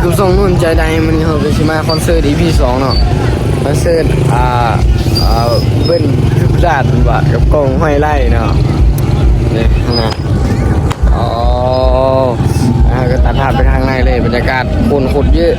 กับส่งนุ่นใจใดมันเขาก็สิมาคอนเสิร์ต EP 2เนาะคอนเสิร์ตเบิ้ลทุกดาดว่ากับกองห้อยไล่เนาะนี่ข้างหน้าอ๋อก็ตัดภาพไปทางในเลยบรรยากาศคนโคตรเยอะ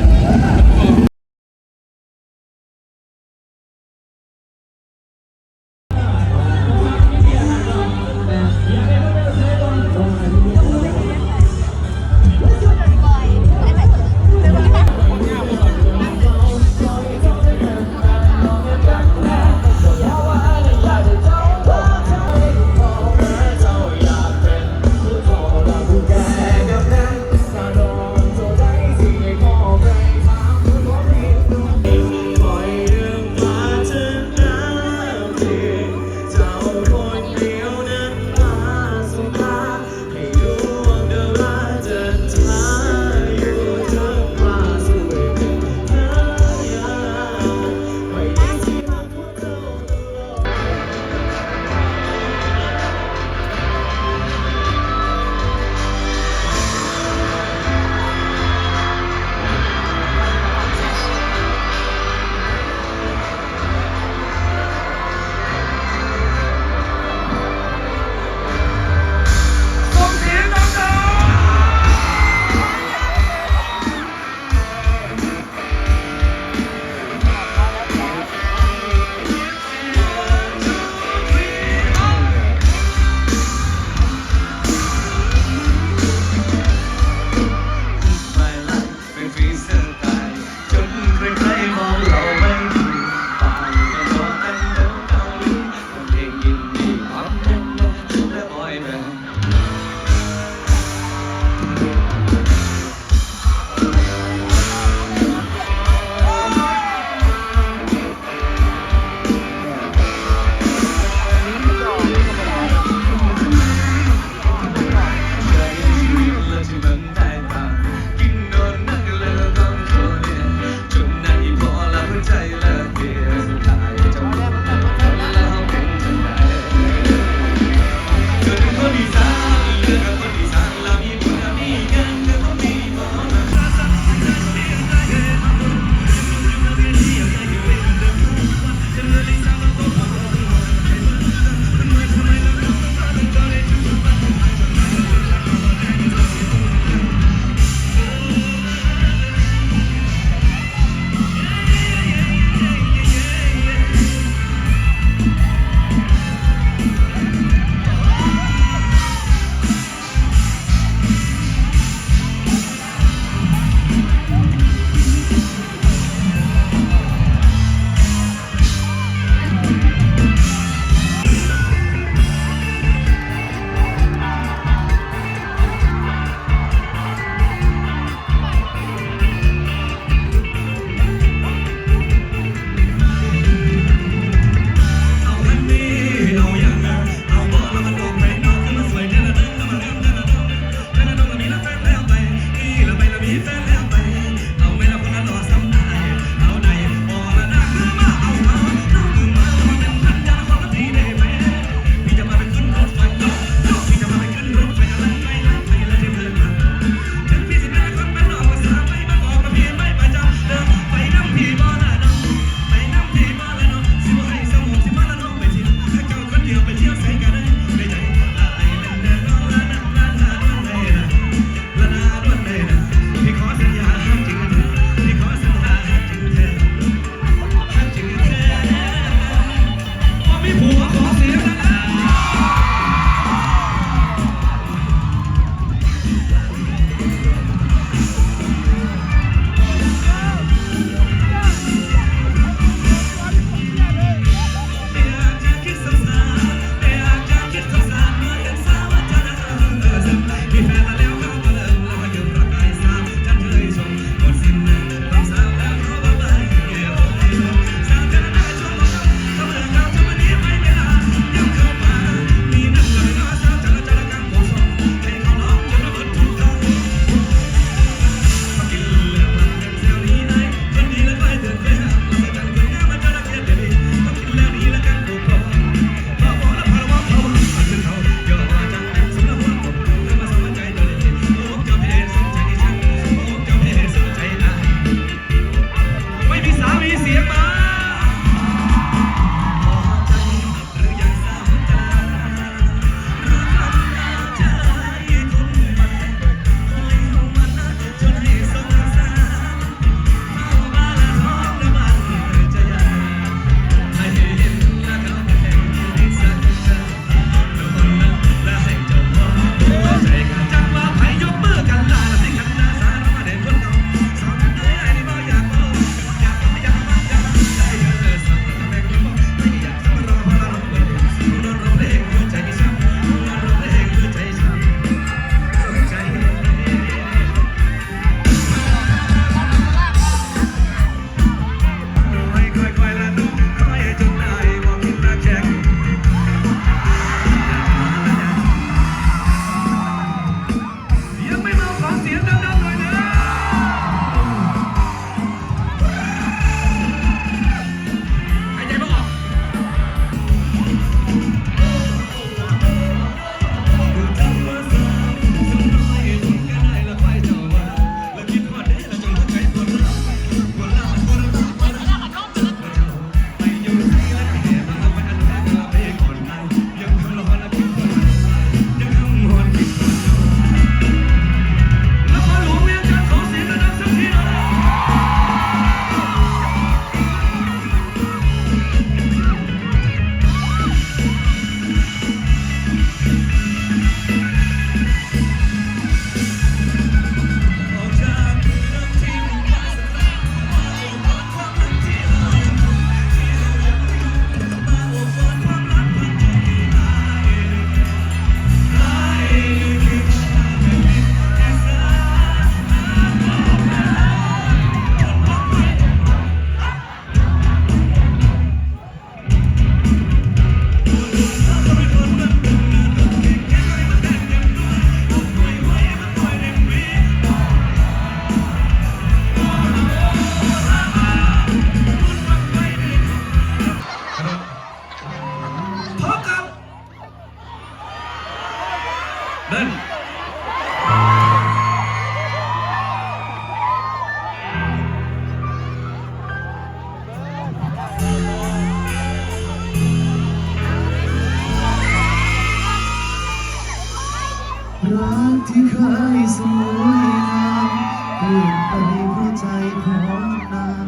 เพราะใจของนาง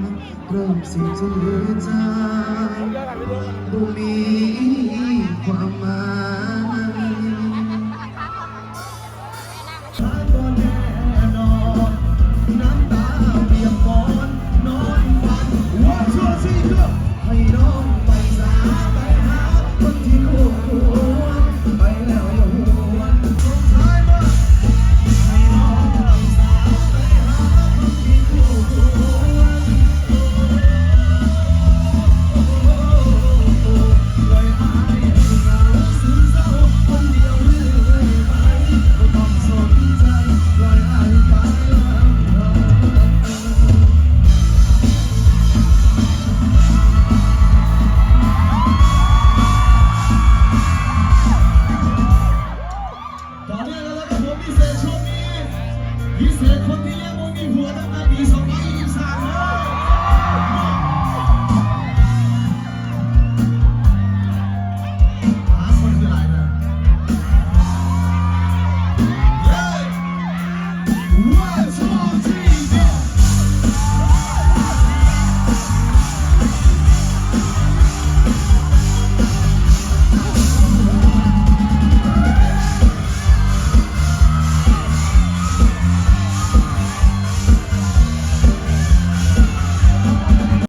เริ่มสิจืดจางบ่มีความหมายหาบ่แน่นอนน้ำตาเปียกฝนนอนฝันว่าชั่วสิเธอให้น้องไปสาไปหาคนที่คู่ควรไปแล้วอย่าหวนสุดท้ายว่าให้น้องไปสาไปหาคนที่คู่ควรปล่อยอายให้เหงาซึมเศร้าคนเดียวเรื่อยไปไม่ต้องสนใจปล่อยอายไปลำพัง ต่อเนื่องแล้วนะครับผมพิเศษช่วงนี้พิเศษคนที่ยังไม่มีผัวตั้งแต่ปี2000